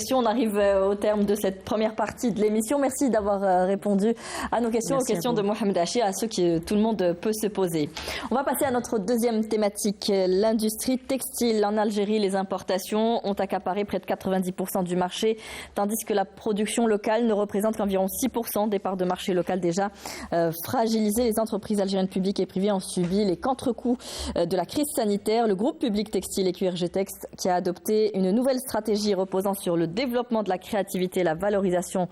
questions. On arrive au terme de cette première partie de l'émission. Merci d'avoir répondu à nos questions, Merci aux questions de Mohamed Hachi, à ceux que tout le monde peut se poser. On va passer à notre deuxième thématique, l'industrie textile. En Algérie, les importations ont accaparé près de 90% du marché, tandis que la production locale ne représente qu'environ 6% des parts de marché local déjà fragilisées. Les entreprises algériennes publiques et privées ont subi les contre-coups de la crise sanitaire. Le groupe public textile et cuir Getex, qui a adopté une nouvelle stratégie reposant sur le développement de la créativité et la valorisation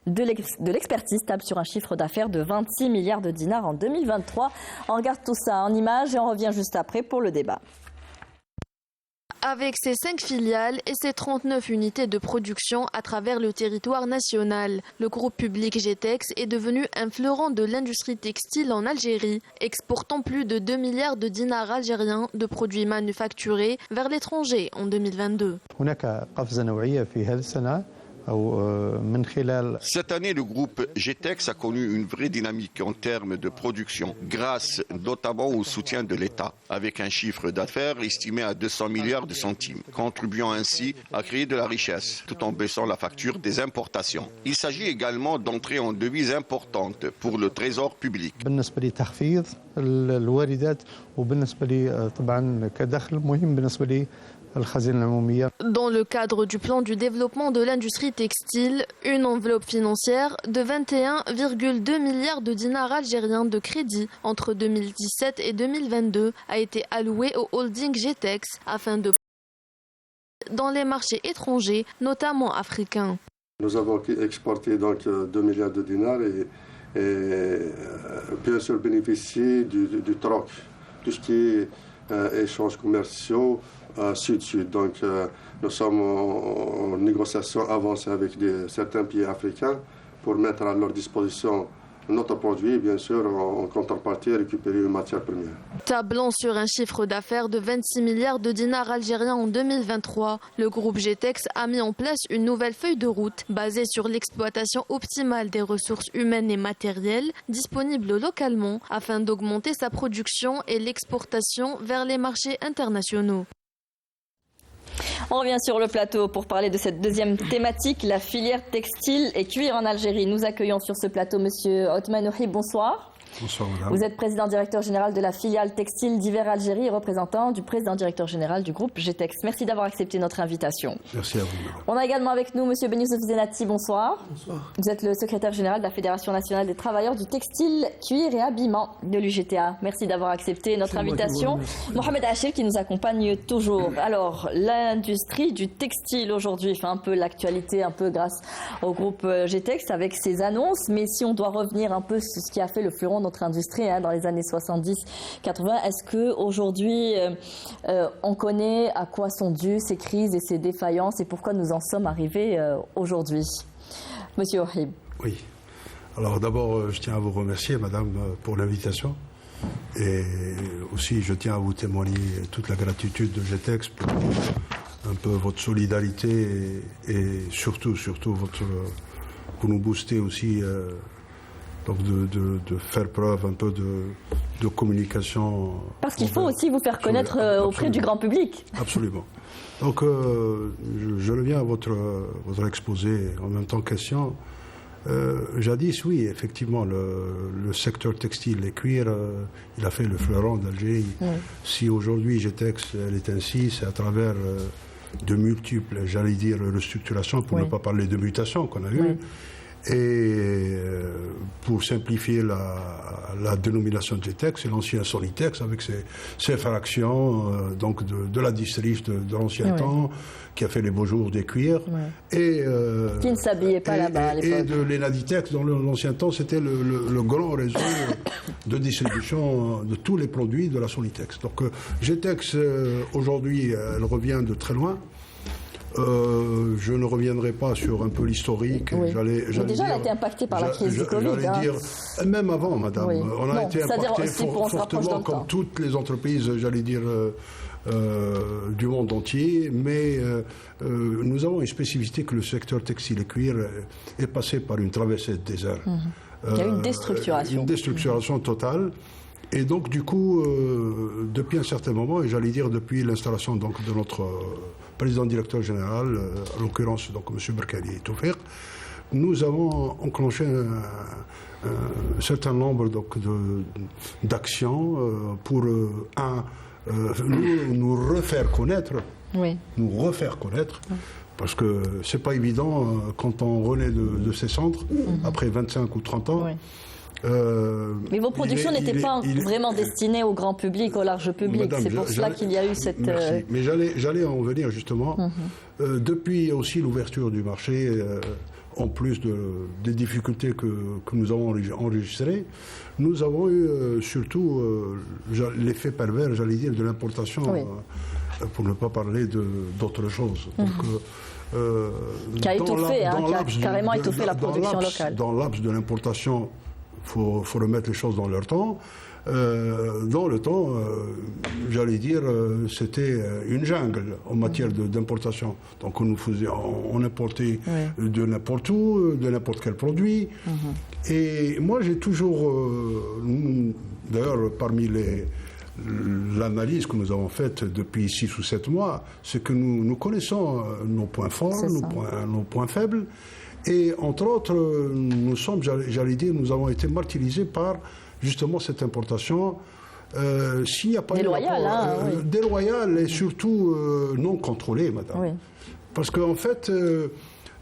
de l'expertise, table sur un chiffre d'affaires de 26 milliards de dinars en 2023. On regarde tout ça en images et on revient juste après pour le débat. Avec ses 5 filiales et ses 39 unités de production à travers le territoire national, le groupe public Getex est devenu un fleuron de l'industrie textile en Algérie, exportant plus de 2 milliards de dinars algériens de produits manufacturés vers l'étranger en 2022. Cette année, le groupe Getex a connu une vraie dynamique en termes de production, grâce notamment au soutien de l'État, avec un chiffre d'affaires estimé à 200 milliards de centimes, contribuant ainsi à créer de la richesse, tout en baissant la facture des importations. Il s'agit également d'entrées en devises importantes pour le trésor public. Dans le cadre du plan du développement de l'industrie textile, une enveloppe financière de 21,2 milliards de dinars algériens de crédit entre 2017 et 2022 a été allouée au holding Getex afin de dans les marchés étrangers, notamment africains. Nous avons exporté donc 2 milliards de dinars et bien sûr bénéficié du troc, tout ce qui est échanges commerciaux sud-sud. Donc nous sommes en négociation avancée avec certains pays africains pour mettre à leur disposition notre produit, bien sûr, en contrepartie, récupérer une matière première. Tablant sur un chiffre d'affaires de 26 milliards de dinars algériens en 2023, le groupe Getex a mis en place une nouvelle feuille de route basée sur l'exploitation optimale des ressources humaines et matérielles disponibles localement afin d'augmenter sa production et l'exportation vers les marchés internationaux. On revient sur le plateau pour parler de cette deuxième thématique, la filière textile et cuir en Algérie. Nous accueillons sur ce plateau M. Othman Ouhi, bonsoir. Bonsoir madame. Vous êtes président directeur général de la filiale textile d'Hiver Algérie et représentant du président directeur général du groupe Getex. Merci d'avoir accepté notre invitation. Merci à vous madame. On a également avec nous M. Ben Youssef Zenati, bonsoir. Bonsoir. Vous êtes le secrétaire général de la Fédération nationale des travailleurs du textile, cuir et habillement de l'UGTA. Merci d'avoir accepté notre invitation. Mohamed Hachi qui nous accompagne toujours. Alors, l'industrie du textile aujourd'hui fait un peu l'actualité, un peu grâce au groupe Getex avec ses annonces. Mais si on doit revenir un peu sur ce qui a fait le fleuron de notre industrie dans les années 70-80, est-ce qu'aujourd'hui on connaît à quoi sont dues ces crises et ces défaillances et pourquoi nous en sommes arrivés aujourd'hui? Monsieur Ouhi. Oui. Alors d'abord, je tiens à vous remercier, madame, pour l'invitation. Et aussi, je tiens à vous témoigner toute la gratitude de Getex pour un peu votre solidarité et surtout pour nous booster aussi, donc de faire preuve un peu de communication. Parce qu'il faut aussi vous faire connaître auprès du grand public. Absolument. Donc, je reviens à votre exposé en même temps question. Jadis, oui, effectivement, le secteur textile et cuir, il a fait le fleuron d'Algérie. Oui. Si aujourd'hui Getex, elle est ainsi, c'est à travers de multiples, j'allais dire, restructurations, pour ne pas parler de mutations qu'on a eues. Et pour simplifier la dénomination de Getex, c'est l'ancien Solitex avec ses fractions donc de la Districh de l'ancien temps, qui a fait les beaux jours des cuirs. Et, qui ne s'habillait pas là-bas à l'époque. Et de l'Enaditex, dans l'ancien temps, c'était le grand réseau de distribution de tous les produits de la Solitex. Donc Getex, aujourd'hui, elle revient de très loin. Je ne reviendrai pas sur un peu l'historique. Oui. Mais déjà, elle a été impactée par la crise du Covid. Même avant, madame. Oui. On a été impacté fortement, comme toutes les entreprises, j'allais dire, du monde entier. Mais nous avons une spécificité que le secteur textile et cuir est passé par une traversée de désert. Il y a eu une déstructuration. Une déstructuration totale. Et donc, du coup, depuis un certain moment, et j'allais dire depuis l'installation donc, de notre président directeur général, en l'occurrence donc M. Berkali Toufiq, nous avons enclenché un certain nombre d'actions pour nous refaire connaître. Oui. Nous refaire connaître. Parce que c'est pas évident quand on renaît de ces centres, après 25 ou 30 ans. Oui. Mais vos productions n'étaient pas vraiment destinées au grand public, au large public. C'est pour cela qu'il y a eu cette... Merci. Mais j'allais en venir justement. Depuis aussi l'ouverture du marché, en plus des difficultés que nous avons enregistrées, nous avons eu surtout l'effet pervers, j'allais dire, de l'importation, pour ne pas parler d'autre chose. Donc, qui a étouffé, qui a carrément étouffé la production locale. Dans l'abs de l'importation, faut remettre les choses dans leur temps. Dans le temps, j'allais dire, c'était une jungle en matière d'importation. Donc on importait de n'importe où, de n'importe quel produit. Et moi, j'ai toujours, d'ailleurs, parmi l'analyse que nous avons faite depuis 6 ou 7 mois, c'est que nous connaissons nos points forts, nos points faibles. Et entre autres, nous sommes, j'allais dire, nous avons été martyrisés par justement cette importation. S'il n'y a pas déloyale et surtout non contrôlée, madame. Oui. Parce qu'en fait,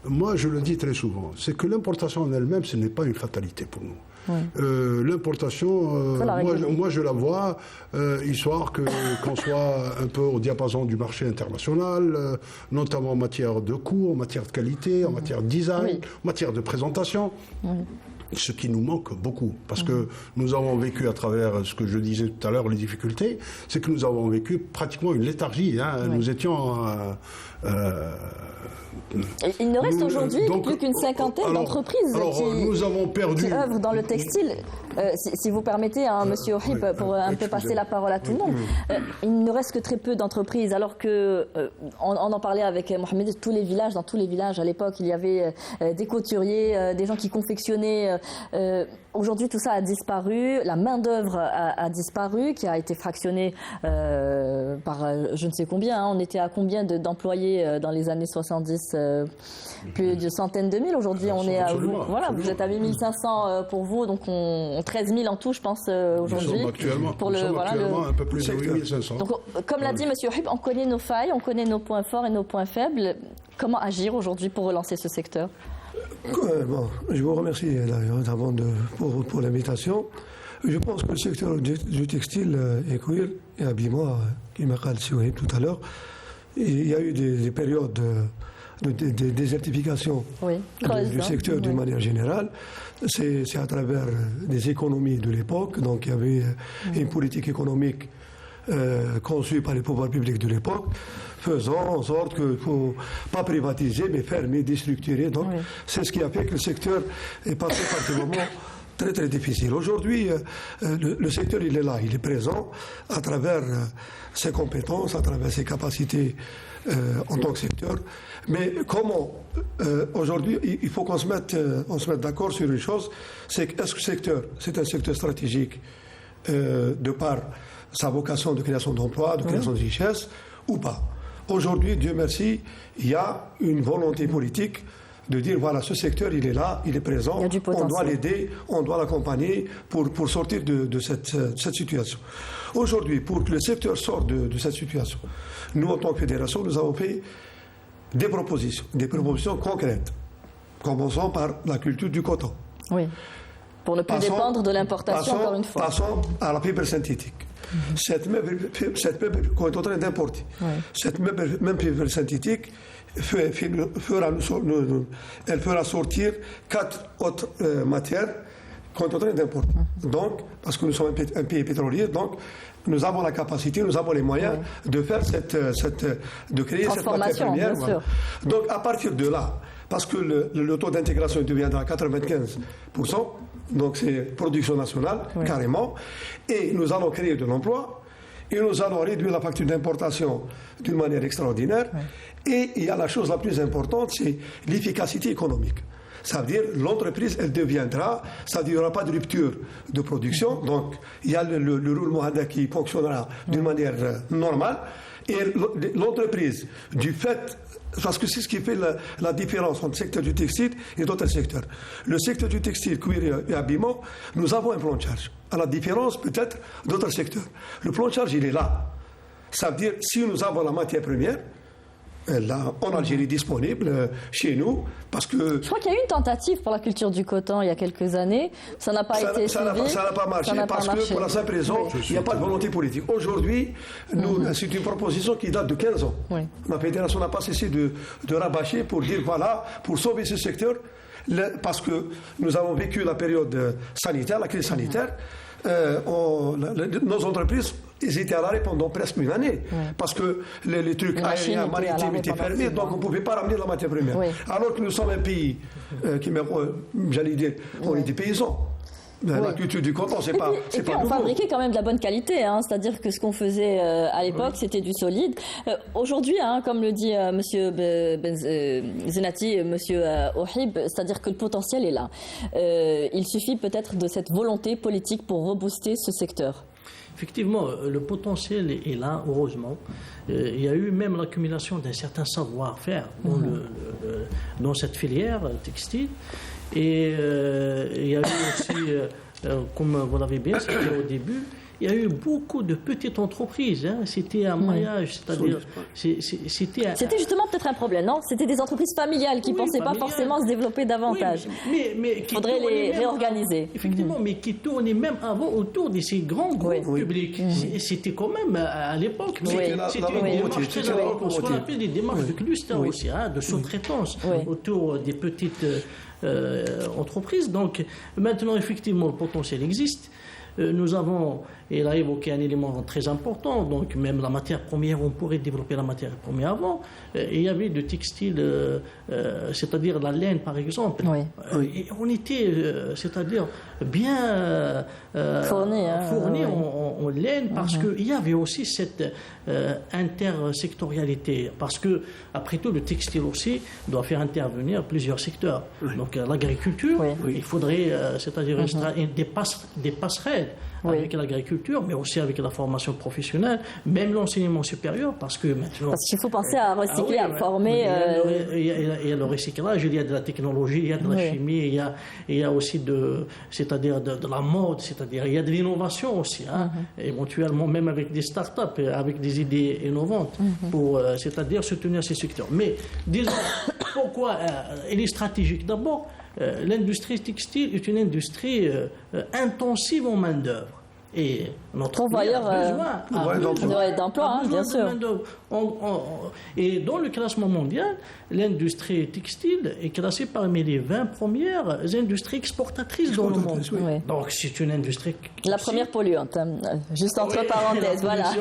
moi je le dis très souvent, c'est que l'importation en elle-même, ce n'est pas une fatalité pour nous. Oui. L'importation, moi je la vois, histoire qu'on soit un peu au diapason du marché international, notamment en matière de coût, en matière de qualité, en matière de design, en matière de présentation. Ce qui nous manque beaucoup, parce que nous avons vécu à travers ce que je disais tout à l'heure, les difficultés, c'est que nous avons vécu pratiquement une létargie. Nous étions... il ne reste aujourd'hui plus qu'une cinquantaine d'entreprises qui œuvrent dans le textile. Si vous permettez, Monsieur Ouhib, pour un peu passer la parole à tout le monde, il ne reste que très peu d'entreprises, alors que on en parlait avec Mohamed, dans tous les villages à l'époque, il y avait des couturiers, des gens qui confectionnaient. Aujourd'hui, tout ça a disparu, la main-d'œuvre a disparu, qui a été fractionnée par je ne sais combien. On était à combien d'employés dans les années 70 plus de centaines de mille. Aujourd'hui, on est à vous êtes à 8500 pour vous, donc 13 000 en tout, je pense, aujourd'hui. Nous sommes actuellement un peu plus de 8500. Donc, comme l'a dit M. Ouhib, on connaît nos failles, on connaît nos points forts et nos points faibles. Comment agir aujourd'hui pour relancer ce secteur ? Je vous remercie pour l'invitation. Je pense que le secteur du textile et cuir et habillement, qui m'a dit tout à l'heure, il y a eu des périodes de désertification du secteur d'une manière générale. C'est à travers des économies de l'époque. Donc il y avait une politique économique conçue par les pouvoirs publics de l'époque, faisant en sorte qu'il ne faut pas privatiser, mais fermer, déstructurer. Donc c'est ce qui a fait que le secteur est passé par des moments très très difficiles. Aujourd'hui, le secteur, il est là, il est présent à travers ses compétences, à travers ses capacités en tant que secteur. Mais comment aujourd'hui, il faut qu'on se mette d'accord sur une chose, c'est que est-ce que le secteur, c'est un secteur stratégique de par sa vocation de création d'emplois, de création de richesses, ou pas. Aujourd'hui, Dieu merci, il y a une volonté politique de dire, voilà, ce secteur, il est là, il est présent, on doit l'aider, on doit l'accompagner pour sortir de cette situation. Aujourd'hui, pour que le secteur sorte de cette situation, nous, en tant que fédération, nous avons fait des propositions concrètes. Commençons par la culture du coton. Oui, pour ne plus dépendre de l'importation, encore une fois. Passons à la fibre synthétique. Cette même qu'on est en train d'importer, cette même fibre synthétique, elle fera sortir 4 autres matières qu'on est en train d'importer. Donc, parce que nous sommes un pays pétrolier, donc nous avons la capacité, nous avons les moyens de faire de créer cette matière première. Voilà. Donc, à partir de là, parce que le taux d'intégration deviendra à 95%, donc c'est production nationale, carrément, et nous allons créer de l'emploi, et nous allons réduire la facture d'importation d'une manière extraordinaire. Et il y a la chose la plus importante, c'est l'efficacité économique. Ça veut dire l'entreprise, elle deviendra, ça veut dire qu'il n'y aura pas de rupture de production, donc il y a le roulement qui fonctionnera d'une manière normale, et l'entreprise, du fait, parce que c'est ce qui fait la différence entre le secteur du textile et d'autres secteurs. Le secteur du textile, cuir et habillement, nous avons un plan de charge, à la différence peut-être d'autres secteurs. Le plan de charge, il est là. Ça veut dire, si nous avons la matière première, là, en Algérie disponible chez nous, parce que... Je crois qu'il y a eu une tentative pour la culture du coton il y a quelques années. Ça n'a pas été suivi. Ça n'a pas marché, parce que pour la simple raison, il n'y a pas de volonté politique. Aujourd'hui, c'est une proposition qui date de 15 ans. La fédération n'a pas cessé de rabâcher pour dire, voilà, pour sauver ce secteur, parce que nous avons vécu la période sanitaire, la crise sanitaire, nos entreprises, ils étaient à l'arrêt pendant presque une année, parce que les trucs aériens, maritimes étaient fermés, donc on ne pouvait pas ramener la matière première. Alors que nous sommes un pays qui, j'allais dire, on est des paysans. La culture du coton, c'est pas et puis on fabriquait quand même de la bonne qualité, c'est-à-dire que ce qu'on faisait à l'époque, c'était du solide. Aujourd'hui, comme le dit Monsieur Zenati, Monsieur Ohib, c'est-à-dire que le potentiel est là. Il suffit peut-être de cette volonté politique pour rebooster ce secteur. Effectivement, le potentiel est là, heureusement. Il y a eu même l'accumulation d'un certain savoir-faire dans cette filière textile. Et il y a eu aussi, comme vous l'avez bien cité au début, il y a eu beaucoup de petites entreprises. C'était un maillage, c'est-à-dire... C'était justement peut-être un problème, non? C'était des entreprises familiales qui ne pensaient pas forcément se développer davantage. Mais il faudrait les réorganiser. Effectivement, mais qui tournaient même avant autour de ces grands groupes publics. C'était quand même, à l'époque, c'était une démarche très importante. Ce qu'on appelle des démarches de cluster aussi, de sous-traitance autour des petites entreprises. Donc maintenant, effectivement, le potentiel existe. Nous avons, et il a évoqué un élément très important, donc même la matière première, on pourrait développer la matière première avant. Il y avait du textile, c'est-à-dire la laine par exemple. Et on était, c'est-à-dire bien fourni en laine, parce qu'il y avait aussi cette intersectorialité. Parce que, après tout, le textile aussi doit faire intervenir plusieurs secteurs. Donc l'agriculture, il faudrait, c'est-à-dire des passerelles avec l'agriculture, mais aussi avec la formation professionnelle, même l'enseignement supérieur, parce que maintenant... Parce qu'il faut penser à recycler, à former... Il y a le recyclage, il y a de la technologie, il y a de la chimie, il y a aussi c'est-à-dire de la mode, c'est-à-dire il y a de l'innovation aussi, éventuellement même avec des start-up, avec des idées innovantes, pour, c'est-à-dire soutenir ces secteurs. Mais disons, pourquoi elle est stratégique? D'abord, l'industrie textile est une industrie intensive en main-d'œuvre. Et notre pays a besoin d'emploi, bien sûr. Et dans le classement mondial, l'industrie textile est classée parmi les 20 premières industries exportatrices dans le monde. Donc c'est une industrie... La première polluante, juste entre parenthèses, voilà.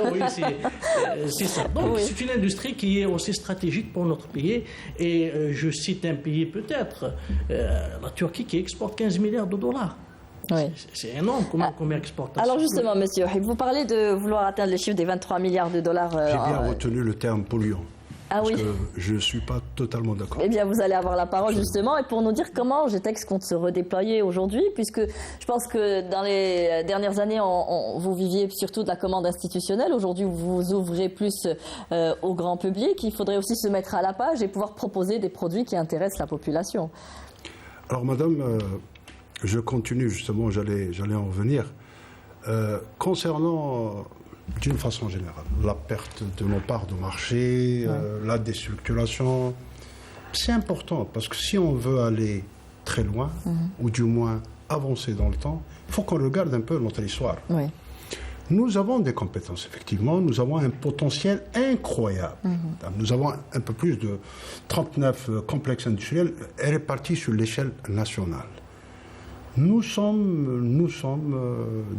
C'est ça. Donc c'est une industrie qui est aussi stratégique pour notre pays. Et je cite un pays peut-être, la Turquie, qui exporte 15 milliards de dollars. C'est énorme comme exportation. Alors justement, monsieur, vous parlez de vouloir atteindre le chiffre des 23 milliards de dollars. J'ai bien retenu le terme polluant. Parce que je ne suis pas totalement d'accord. Eh bien, vous allez avoir la parole justement, et pour nous dire comment GTEX compte se redéployer aujourd'hui, puisque je pense que dans les dernières années, vous viviez surtout de la commande institutionnelle. Aujourd'hui, vous ouvrez plus au grand public. Il faudrait aussi se mettre à la page et pouvoir proposer des produits qui intéressent la population. Alors, madame... je continue justement, j'allais en revenir. Concernant, d'une façon générale, la perte de nos parts de marché, la déstructuration, c'est important parce que si on veut aller très loin, ou du moins avancer dans le temps, il faut qu'on regarde un peu notre histoire. Nous avons des compétences, effectivement, nous avons un potentiel incroyable. Nous avons un peu plus de 39 complexes industriels répartis sur l'échelle nationale. Nous sommes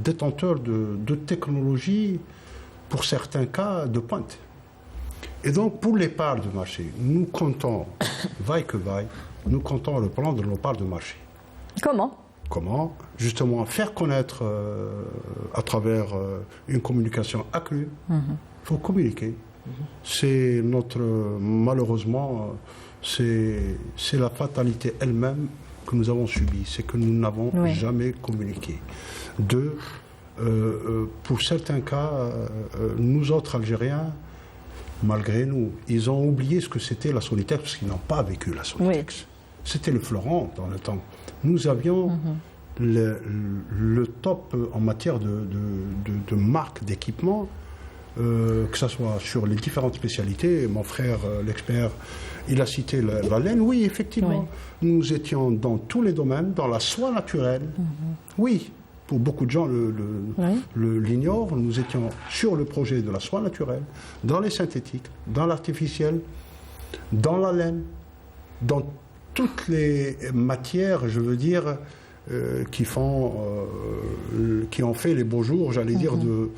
détenteurs de technologies, pour certains cas, de pointe. Et donc, pour les parts de marché, nous comptons, vaille que vaille, nous comptons reprendre nos parts de marché. Comment? Justement, faire connaître à travers une communication accrue. Il faut communiquer. C'est malheureusement, c'est la fatalité elle-même que nous avons subi, c'est que nous n'avons jamais communiqué. Deux, pour certains cas, nous autres Algériens, malgré nous, ils ont oublié ce que c'était la Sonitex parce qu'ils n'ont pas vécu la Sonitex. C'était le fleuron dans le temps. Nous avions le top en matière de marques d'équipement, que ce soit sur les différentes spécialités. Mon frère, l'expert, il a cité la laine. Oui, effectivement, nous étions dans tous les domaines, dans la soie naturelle. Oui, pour beaucoup de gens l'ignorent, nous étions sur le projet de la soie naturelle, dans les synthétiques, dans l'artificiel, dans la laine, dans toutes les matières, je veux dire, qui ont fait les beaux jours, j'allais dire, de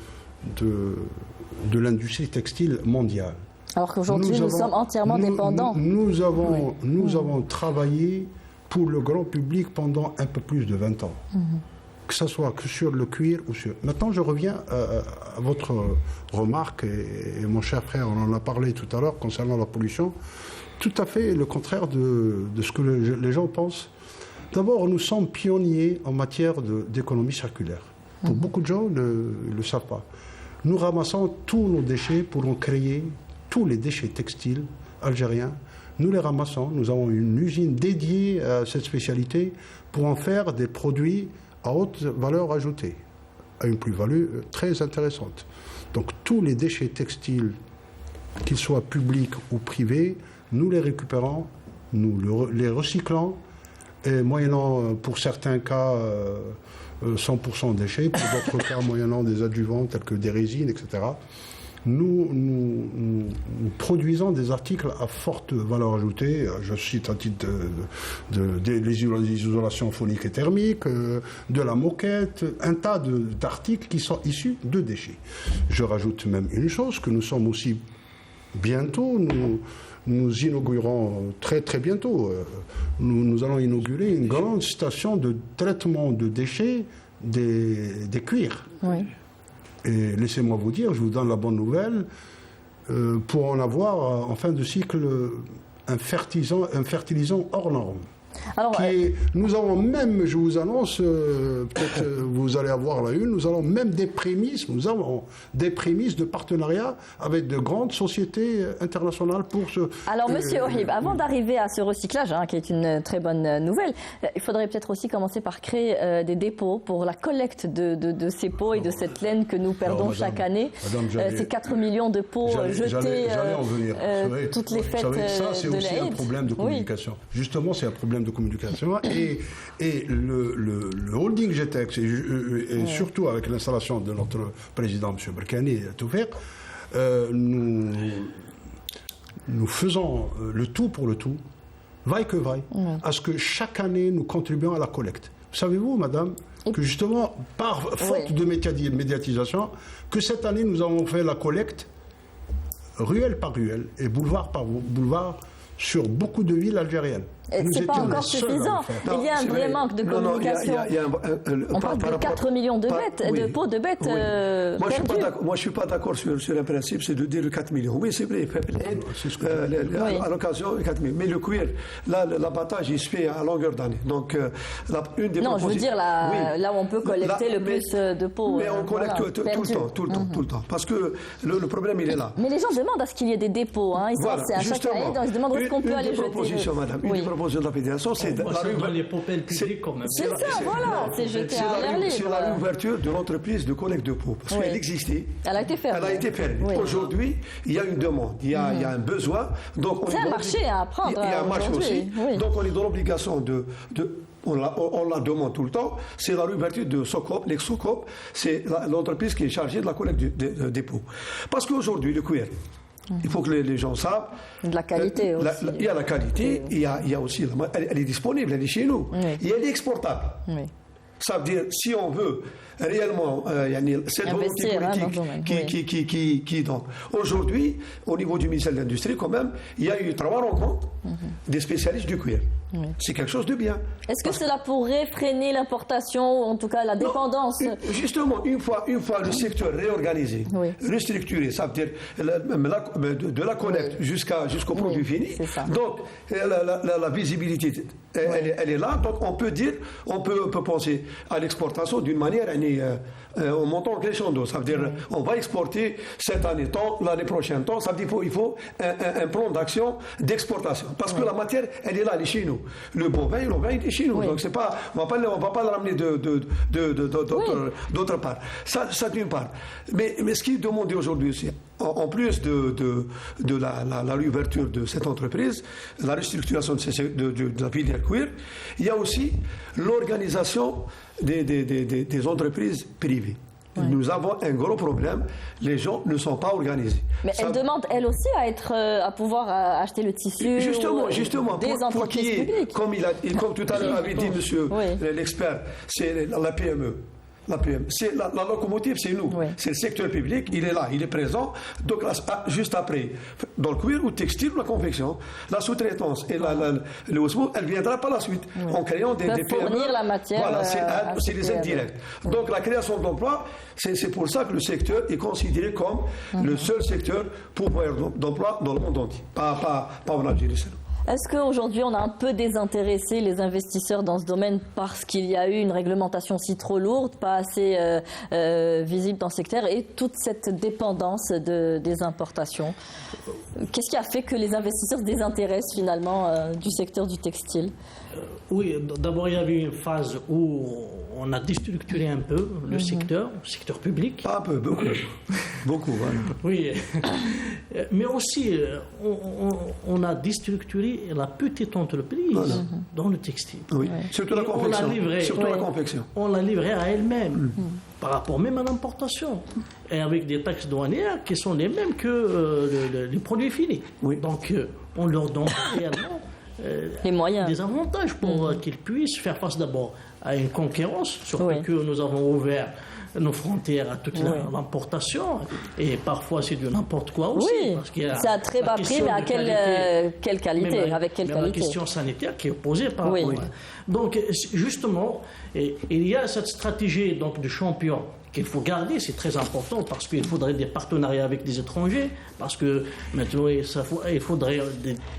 l'industrie textile mondiale. Alors qu'aujourd'hui, nous sommes entièrement dépendants. Nous avons travaillé pour le grand public pendant un peu plus de 20 ans. Que ce soit que sur le cuir ou sur... Maintenant, je reviens à votre remarque, et mon cher frère, on en a parlé tout à l'heure concernant la pollution. Tout à fait le contraire de ce que les gens pensent. D'abord, nous sommes pionniers en matière d'économie circulaire. Pour beaucoup de gens ne le savent pas. Nous ramassons tous nos déchets pour en créer tous les déchets textiles algériens. Nous les ramassons. Nous avons une usine dédiée à cette spécialité pour en faire des produits à haute valeur ajoutée, à une plus-value très intéressante. Donc tous les déchets textiles, qu'ils soient publics ou privés, nous les récupérons, nous les recyclons, et moyennant, pour certains cas, 100% déchets, pour d'autres cas, moyennant des adjuvants tels que des résines, etc., nous produisons des articles à forte valeur ajoutée. Je cite un titre des isolations phoniques et thermiques, de la moquette, un tas d'articles qui sont issus de déchets. Je rajoute même une chose, que nous sommes aussi bientôt, nous inaugurons très très bientôt, nous allons inaugurer une grande station de traitement de déchets des cuirs. Oui. Et laissez-moi vous dire, je vous donne la bonne nouvelle, pour en avoir en fin de cycle un fertilisant hors norme. Alors, nous avons même, je vous annonce, peut-être vous allez avoir la une, nous avons même des prémices de partenariat avec de grandes sociétés internationales pour ce... Alors, Monsieur Ohib, avant d'arriver à ce recyclage, qui est une très bonne nouvelle, il faudrait peut-être aussi commencer par créer des dépôts pour la collecte de ces pots et de cette laine que nous perdons chaque année. Ces 4 millions de pots jetés toutes les fêtes de l'Aïd. Ça, c'est aussi un problème de communication. Oui. Justement, c'est un problème de communication et le holding GTEX et surtout avec l'installation de notre président M. Berkani à tout faire, nous faisons le tout pour le tout, vaille que vaille, à ce que chaque année nous contribuons à la collecte. Savez-vous, madame, que justement, par faute de médiatisation, que cette année nous avons fait la collecte ruelle par ruelle et boulevard par boulevard sur beaucoup de villes algériennes. Ce n'est pas encore suffisant. Il y a un vrai manque de communication. On parle de 4 millions de pots de bêtes perdus. Moi, je ne suis pas d'accord sur le principe, c'est de dire 4 millions. Oui, c'est vrai. À l'occasion, 4 millions. Mais le cuir, là, l'abattage, il se fait à longueur d'année. Donc, une des non, je veux dire là où on peut collecter le plus de pots. Mais on collecte tout le temps. Parce que le problème, il est là. Mais les gens demandent à ce qu'il y ait des dépôts. C'est à chaque année, ils se demandent où est-ce qu'on peut aller jeter. De la fédération, c'est dans les poubelles publiques quand même. C'est ça, voilà, c'est jeté à l'air libre. C'est la réouverture de l'entreprise de collecte de pots, parce qu'elle existait. Elle a été fermée. Oui. Aujourd'hui, il y a une demande, il y a un besoin. C'est un marché à apprendre. Il y a un marché aussi. Oui. Donc on est dans l'obligation on la demande tout le temps, c'est la réouverture de Socop. L'ex-Socop, c'est l'entreprise qui est chargée de la collecte des pots. Parce qu'aujourd'hui, le cuir, il faut que les gens savent. De la qualité aussi. Il y a la qualité, il y a aussi, elle est disponible, elle est chez nous. Oui. Et elle est exportable. Oui. Ça veut dire, si on veut réellement cette volonté politique qui donc. Aujourd'hui, au niveau du ministère de l'Industrie, quand même, il y a eu 3 rencontres des spécialistes du cuir. C'est quelque chose de bien. Est-ce que cela pourrait freiner l'importation, ou en tout cas la dépendance? Justement, une fois le secteur réorganisé, restructuré, ça veut dire de la collecte jusqu'au produit fini, donc la visibilité, elle est là, donc on peut penser à l'exportation d'une manière en montant crescendo. Ça veut dire on va exporter cette année tant, l'année prochaine tant. Ça veut dire qu'il faut un plan d'action d'exportation. Parce que la matière, elle est là, elle est chez nous. Le bovin, il est chez nous. Donc c'est pas, on va pas le ramener d'autre part. Ça d'une part. Mais ce qui est demandé aujourd'hui aussi, en plus de la réouverture de cette entreprise, la restructuration de la filière cuir, il y a aussi l'organisation des entreprises privées. Nous avons un gros problème, les gens ne sont pas organisés. Mais elles demandent, elles aussi, à pouvoir acheter le tissu. Justement, des entreprises publiques. Comme tout à l'heure avait dit monsieur l'expert, c'est la PME. C'est la locomotive, c'est nous. C'est le secteur public, il est là, il est présent. Donc, juste après, dans le cuir ou le textile ou la confection, la sous-traitance et le osmo, elle viendra par la suite en créant des PME. Fournir la matière. Voilà, c'est des aides directes. Donc, la création d'emplois, c'est pour ça que le secteur est considéré comme le seul secteur pourvoyeur d'emplois dans le monde entier. Pas en Algérie seulement. Est-ce qu'aujourd'hui, on a un peu désintéressé les investisseurs dans ce domaine parce qu'il y a eu une réglementation aussi trop lourde, pas assez visible dans ce secteur et toute cette dépendance des importations? Qu'est-ce qui a fait que les investisseurs se désintéressent finalement du secteur du textile? Oui, d'abord il y avait une phase où on a déstructuré un peu le secteur public. Pas un peu, beaucoup. Oui, mais aussi on a déstructuré la petite entreprise dans le textile. Oui, surtout la confection. On l'a livrée à elle-même, par rapport même à l'importation, et avec des taxes douanières qui sont les mêmes que les produits finis. Donc on leur donne réellement les moyens, des avantages pour qu'ils puissent faire face d'abord à une concurrence, surtout que nous avons ouvert nos frontières à toute l'importation, et parfois c'est de n'importe quoi aussi. Parce qu'il y a c'est à très bas prix, mais à quelle qualité, avec quelle qualité. La question sanitaire qui est posée par rapport à... Donc justement, il y a cette stratégie donc, de champion qu'il faut garder, c'est très important parce qu'il faudrait des partenariats avec des étrangers, parce que maintenant il faudrait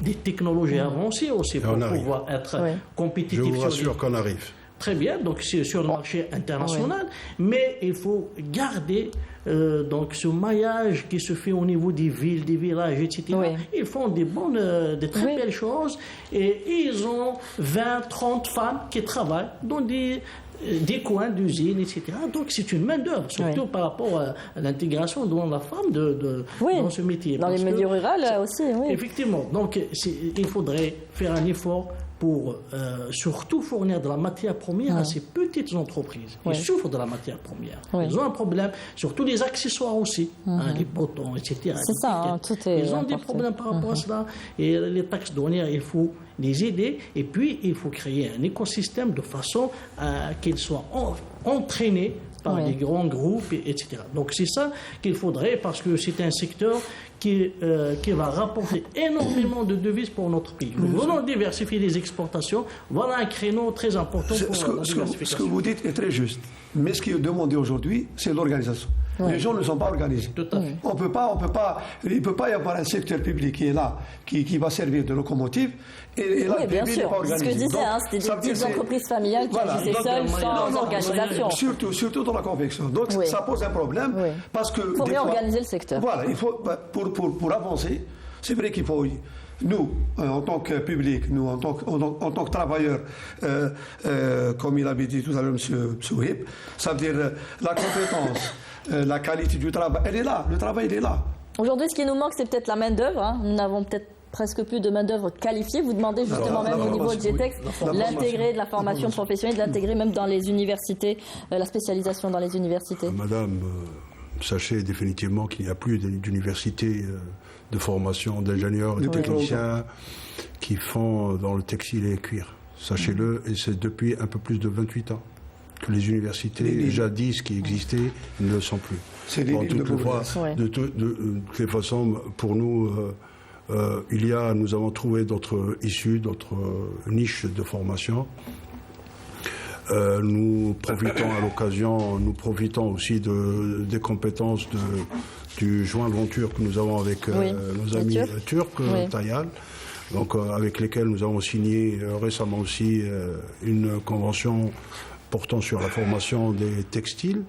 des technologies avancées aussi pour pouvoir être compétitif. Je vous rassure qu'on arrive. Très bien, donc c'est sur le marché international, mais il faut garder donc ce maillage qui se fait au niveau des villes, des villages, etc. Ils font des très belles choses et ils ont 20, 30 femmes qui travaillent dans des coins d'usines, etc. Donc c'est une main-d'œuvre, surtout par rapport à l'intégration de la femme dans ce métier. Dans les milieux ruraux aussi, Effectivement, donc il faudrait faire un effort pour surtout fournir de la matière première à ces petites entreprises qui souffrent de la matière première. Ils ont un problème, surtout les accessoires aussi, les boutons, etc. C'est ça, tout est Ils ont des problèmes par rapport à cela. Et les taxes douanières, il faut les aider. Et puis, il faut créer un écosystème de façon à qu'ils soient entraînés par les grands groupes, etc. Donc c'est ça qu'il faudrait, parce que c'est un secteur qui va rapporter énormément de devises pour notre pays. Nous voulons diversifier les exportations. Voilà un créneau très important pour la diversification. Ce que vous dites est très juste. Mais ce qui est demandé aujourd'hui, c'est l'organisation. Les gens ne sont pas organisés. Tout à fait. Il ne peut pas y avoir un secteur public qui est là, qui va servir de locomotive, et là, bien le sûr. n'est pas organisé. Ce que je disais, c'était des petites entreprises familiales qui agissaient seules, sans organisation. Surtout dans la confection. Donc ça pose un problème, parce que... Il faut réorganiser le secteur. Voilà, il faut, pour avancer, c'est vrai qu'il faut... Nous, en tant que public, nous, en tant que travailleurs, comme il avait dit tout à l'heure M. Souhib, ça veut dire la compétence, la qualité du travail, elle est là, le travail il est là. Aujourd'hui, ce qui nous manque, c'est peut-être la main-d'œuvre. Nous n'avons peut-être presque plus de main-d'œuvre qualifiée. Vous demandez justement même au niveau de GTEX l'intégrer de la formation professionnelle, de l'intégrer même dans les universités, la spécialisation dans les universités. Madame, sachez définitivement qu'il n'y a plus d'université de formation d'ingénieurs et de techniciens qui font dans le textile et le cuir. Sachez-le, et c'est depuis un peu plus de 28 ans que les universités, jadis qui existaient, ne le sont plus. C'est de toutes les façons, pour nous, Nous avons trouvé d'autres issues, d'autres niches de formation. Nous profitons à l'occasion, nous profitons aussi des compétences du joint venture que nous avons avec nos amis turcs, Tayal, donc avec lesquels nous avons signé récemment aussi une convention portant sur la formation des textiles.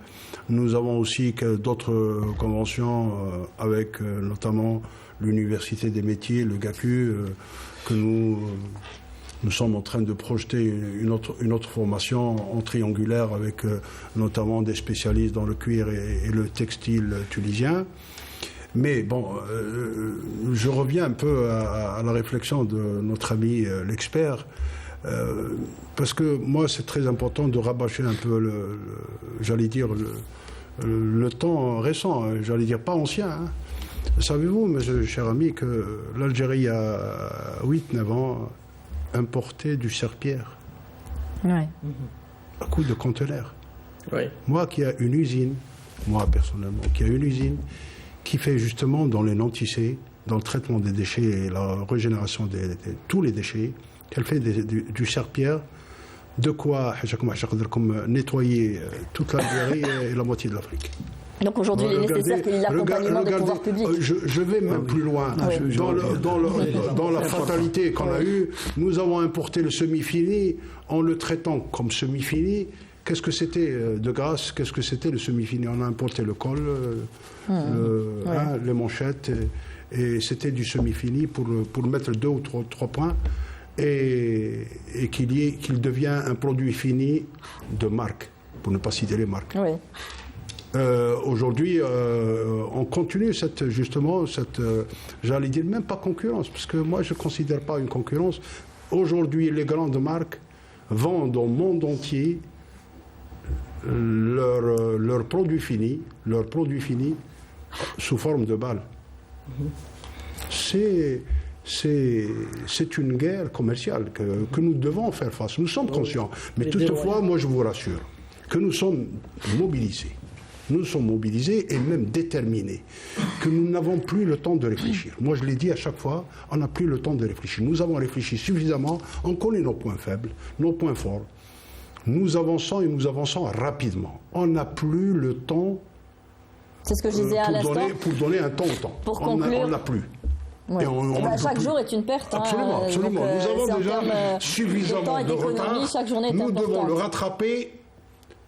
Nous avons aussi d'autres conventions avec notamment l'Université des métiers, le GACU, que nous sommes en train de projeter une autre formation en triangulaire avec notamment des spécialistes dans le cuir et le textile tunisien. Mais bon, je reviens un peu à la réflexion de notre ami l'expert, parce que moi c'est très important de rabâcher un peu le temps récent, j'allais dire pas ancien. Hein. Savez-vous, mes chers amis, que l'Algérie a 8-9 ans importé du serre-pierre à coup de conteneurs. Moi qui ai une usine, personnellement, qui fait justement dans les non-tissés, dans le traitement des déchets et la régénération de tous les déchets, qu'elle fait du serre-pierre, de quoi nettoyer toute l'Algérie et la moitié de l'Afrique. Donc aujourd'hui, il est nécessaire qu'il y ait l'accompagnement des pouvoirs publics. Je vais même plus loin. Dans la fatalité qu'on a eue, nous avons importé le semi-fini en le traitant comme semi-fini. Qu'est-ce que c'était de grâce? Qu'est-ce que c'était le semi-fini? On a importé le col, les manchettes, et c'était du semi-fini pour mettre 2 ou 3 points et qu'il devient un produit fini de marque, pour ne pas citer les marques. Oui. Aujourd'hui, on continue j'allais dire même pas concurrence, parce que moi je ne considère pas une concurrence. Aujourd'hui, les grandes marques vendent au monde entier leurs produits finis sous forme de balles. C'est une guerre commerciale que nous devons faire face. Nous sommes conscients, mais toutefois, moi je vous rassure que nous sommes mobilisés. Nous sommes mobilisés et même déterminés, que nous n'avons plus le temps de réfléchir. Moi, je l'ai dit à chaque fois, on n'a plus le temps de réfléchir. Nous avons réfléchi suffisamment, on connaît nos points faibles, nos points forts. Nous avançons et nous avançons rapidement. On n'a plus le temps c'est ce que je disais à l'instant. Pour donner un temps au temps. Pour conclure, on n'a plus. Ouais. Chaque jour est une perte. Absolument, absolument. Nous avons déjà suffisamment de retard. Chaque journée est nous importante. Devons le rattraper.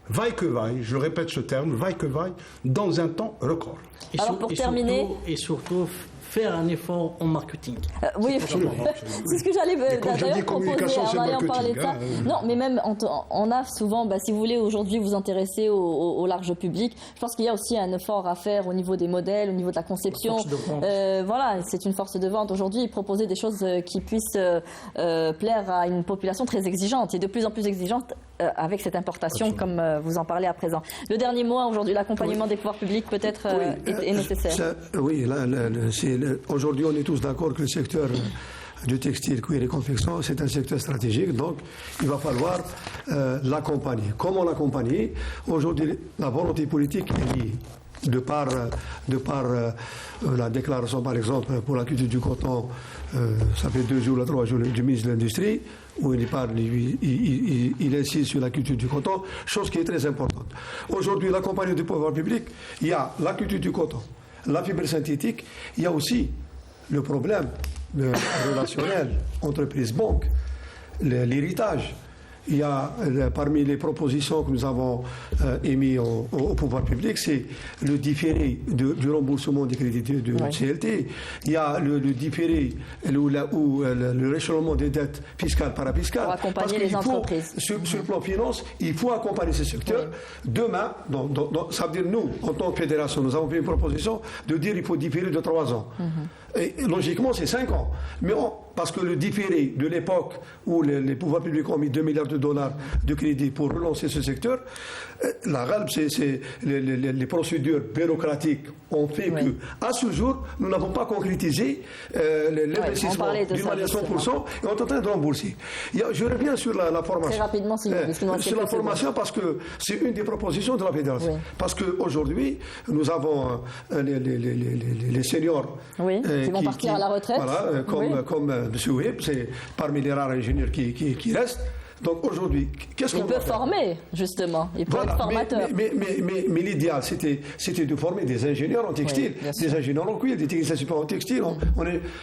Vaille que vaille, je répète ce terme, vaille que vaille, dans un temps record. Alors pour terminer... Et surtout, faire un effort en marketing. Oui, c'est ce que j'allais d'ailleurs proposer. On va en parler de ça. Non, mais même on a souvent, si vous voulez aujourd'hui vous intéresser au large public, je pense qu'il y a aussi un effort à faire au niveau des modèles, au niveau de la conception. Voilà, c'est une force de vente aujourd'hui. Proposer des choses qui puissent plaire à une population très exigeante et de plus en plus exigeante avec cette importation, comme vous en parlez à présent. Le dernier mot aujourd'hui, l'accompagnement des pouvoirs publics peut-être est nécessaire. Aujourd'hui, on est tous d'accord que le secteur du textile, cuir et confection, c'est un secteur stratégique, donc il va falloir l'accompagner. Comment l'accompagner? Aujourd'hui, la volonté politique est liée. De par la déclaration, par exemple, pour la culture du coton, ça fait 2 jours ou 3 jours du ministre de l'Industrie, où il insiste sur la culture du coton, chose qui est très importante. Aujourd'hui, l'accompagnement du pouvoir public, il y a la culture du coton, la fibre synthétique, il y a aussi le problème relationnel, entreprise-banque, l'héritage. Il y a parmi les propositions que nous avons émises au pouvoir public, c'est le différé du remboursement des crédits de CLT. Il y a le différé ou le réchelonnement des dettes fiscales, parafiscales. Pour accompagner les entreprises. Sur le plan finance, il faut accompagner ces secteurs. Demain, ça veut dire nous, en tant que fédération, nous avons fait une proposition de dire qu'il faut différer de 3 ans. Et logiquement, c'est 5 ans. Mais parce que le différé de l'époque où les pouvoirs publics ont mis 2 milliards de dollars de crédit pour relancer ce secteur, la RALB, c'est les procédures bureaucratiques ont fait que, à ce jour, nous n'avons pas concrétisé l'investissement d'une manière 100% et on est en train de rembourser. Je reviens sur la formation. Très rapidement, sur la formation, parce que c'est une des propositions de la fédération. Parce qu'aujourd'hui, nous avons les seniors qui vont partir à la retraite. Voilà, comme M. Ouib, c'est parmi les rares ingénieurs qui restent. Donc aujourd'hui, qu'est-ce qu'on peut former, justement. Il peut être formateur. Mais l'idéal, c'était de former des ingénieurs en textile, des ingénieurs en cuir, des techniciens supérieurs en textile.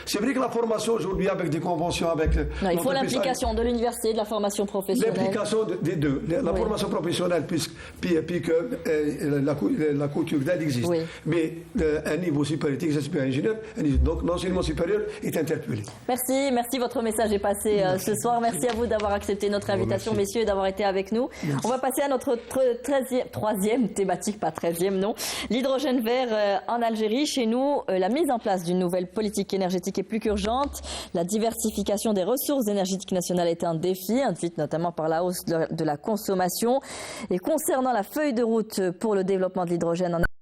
C'est vrai que la formation aujourd'hui, avec des conventions, avec... Non, il faut l'implication de l'université, de la formation professionnelle. L'implication des deux. La formation professionnelle, puis que la couture d'aide existe. Mais un niveau supérieur, technicien supérieur, ingénieur, donc l'enseignement supérieur est interpellé. Merci. Votre message est passé ce soir. Merci à vous d'avoir accepté notre invitation, messieurs, d'avoir été avec nous. Merci. On va passer à notre troisième thématique, pas 13e, non. L'hydrogène vert en Algérie. Chez nous, la mise en place d'une nouvelle politique énergétique est plus qu'urgente. La diversification des ressources énergétiques nationales est un défi, induite notamment par la hausse de la consommation. Et concernant la feuille de route pour le développement de l'hydrogène en Algérie,